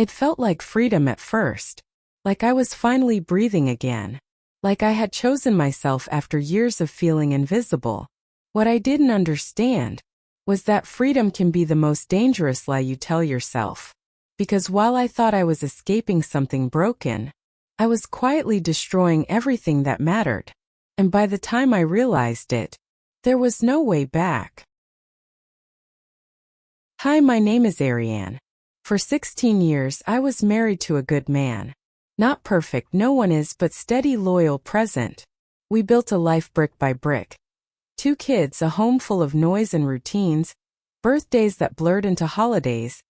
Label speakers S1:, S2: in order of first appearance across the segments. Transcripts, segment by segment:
S1: It felt like freedom at first, like I was finally breathing again, like I had chosen myself after years of feeling invisible. What I didn't understand was that freedom can be the most dangerous lie you tell yourself. Because while I thought I was escaping something broken, I was quietly destroying everything that mattered. And by the time I realized it, there was no way back. Hi, my name is Ariane. For 16 years, I was married to a good man. Not perfect, no one is, but steady, loyal, present. We built a life brick by brick. 2 kids, a home full of noise and routines, birthdays that blurred into holidays,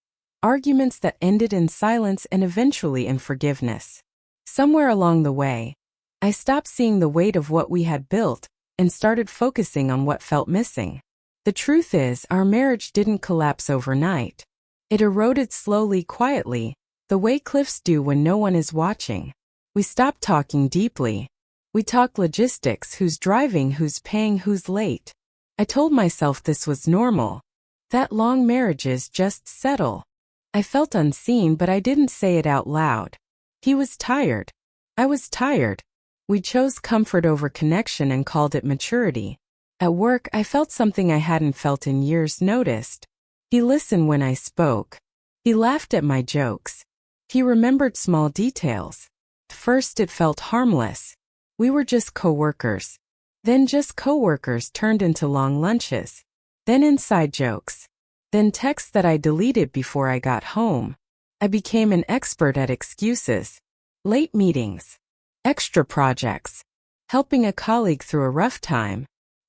S1: arguments that ended in silence and eventually in forgiveness. Somewhere along the way, I stopped seeing the weight of what we had built and started focusing on what felt missing. The truth is, our marriage didn't collapse overnight. It eroded slowly, quietly, the way cliffs do when no one is watching. We stopped talking deeply. We talked logistics: who's driving, who's paying, who's late. I told myself this was normal, that long marriages just settle. I felt unseen, but I didn't say it out loud. He was tired. I was tired. We chose comfort over connection and called it maturity. At work, I felt something I hadn't felt in years. Noticed. He listened when I spoke. He laughed at my jokes. He remembered small details. At first it felt harmless. We were just coworkers. Then just coworkers turned into long lunches. Then inside jokes. Then texts that I deleted before I got home. I became an expert at excuses. Late meetings. Extra projects. Helping a colleague through a rough time.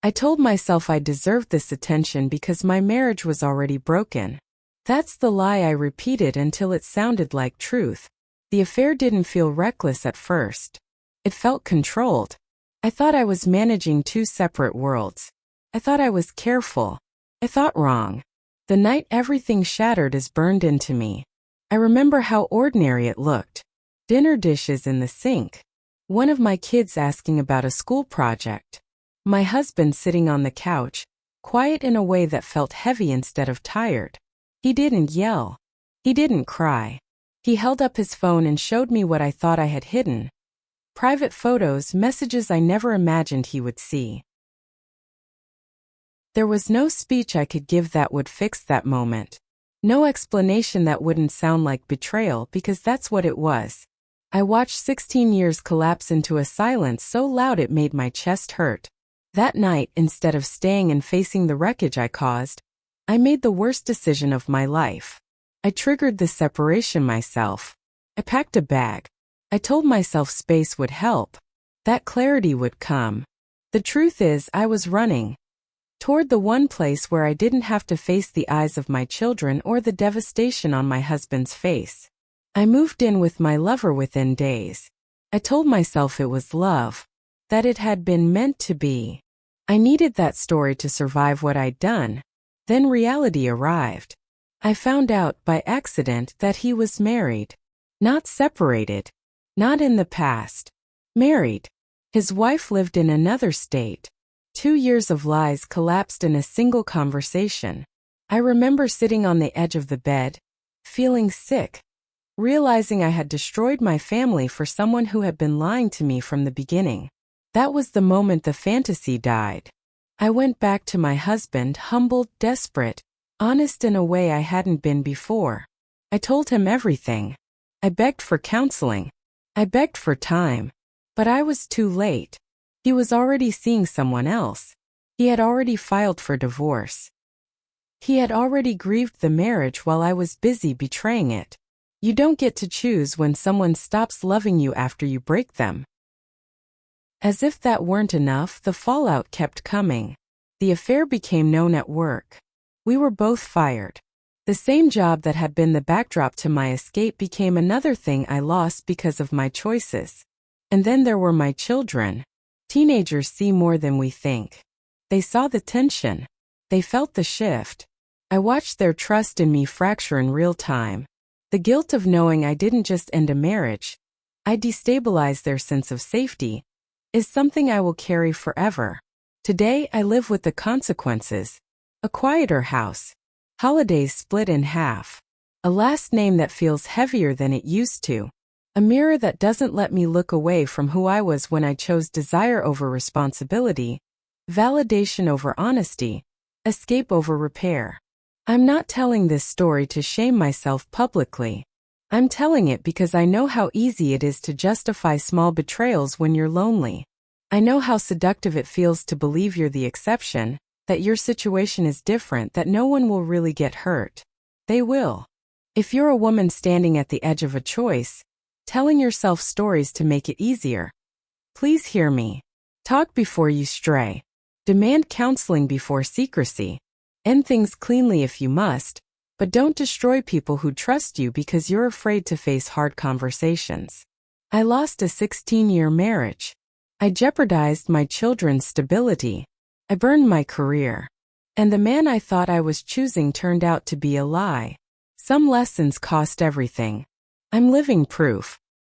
S1: I told myself I deserved this attention because my marriage was already broken. That's the lie I repeated until it sounded like truth. The affair didn't feel reckless at first. It felt controlled. I thought I was managing 2 separate worlds. I thought I was careful. I thought wrong. The night everything shattered is burned into me. I remember how ordinary it looked. Dinner dishes in the sink. One of my kids asking about a school project. My husband sitting on the couch, quiet in a way that felt heavy instead of tired. He didn't yell. He didn't cry. He held up his phone and showed me what I thought I had hidden. Private photos, messages I never imagined he would see. There was no speech I could give that would fix that moment. No explanation that wouldn't sound like betrayal, because that's what it was. I watched 16 years collapse into a silence so loud it made my chest hurt. That night, instead of staying and facing the wreckage I caused, I made the worst decision of my life. I triggered the separation myself. I packed a bag. I told myself space would help. That clarity would come. The truth is, I was running toward the one place where I didn't have to face the eyes of my children or the devastation on my husband's face. I moved in with my lover within days. I told myself it was love, that it had been meant to be. I needed that story to survive what I'd done. Then reality arrived. I found out by accident that he was married. Not separated. Not in the past. Married. His wife lived in another state. 2 years of lies collapsed in a single conversation. I remember sitting on the edge of the bed, feeling sick, realizing I had destroyed my family for someone who had been lying to me from the beginning. That was the moment the fantasy died. I went back to my husband, humbled, desperate, honest in a way I hadn't been before. I told him everything. I begged for counseling. I begged for time. But I was too late. He was already seeing someone else. He had already filed for divorce. He had already grieved the marriage while I was busy betraying it. You don't get to choose when someone stops loving you after you break them. As if that weren't enough, the fallout kept coming. The affair became known at work. We were both fired. The same job that had been the backdrop to my escape became another thing I lost because of my choices. And then there were my children. Teenagers see more than we think. They saw the tension. They felt the shift. I watched their trust in me fracture in real time. The guilt of knowing I didn't just end a marriage, I destabilized their sense of safety, is something I will carry forever. Today I live with the consequences. A quieter house. Holidays split in half. A last name that feels heavier than it used to. A mirror that doesn't let me look away from who I was when I chose desire over responsibility, validation over honesty, escape over repair. I'm not telling this story to shame myself publicly. I'm telling it because I know how easy it is to justify small betrayals when you're lonely. I know how seductive it feels to believe you're the exception, that your situation is different, that no one will really get hurt. They will. If you're a woman standing at the edge of a choice, telling yourself stories to make it easier, please hear me. Talk before you stray. Demand counseling before secrecy. End things cleanly if you must, but don't destroy people who trust you because you're afraid to face hard conversations. I lost a 16-year marriage. I jeopardized my children's stability. I burned my career. And the man I thought I was choosing turned out to be a lie. Some lessons cost everything. I'm living proof.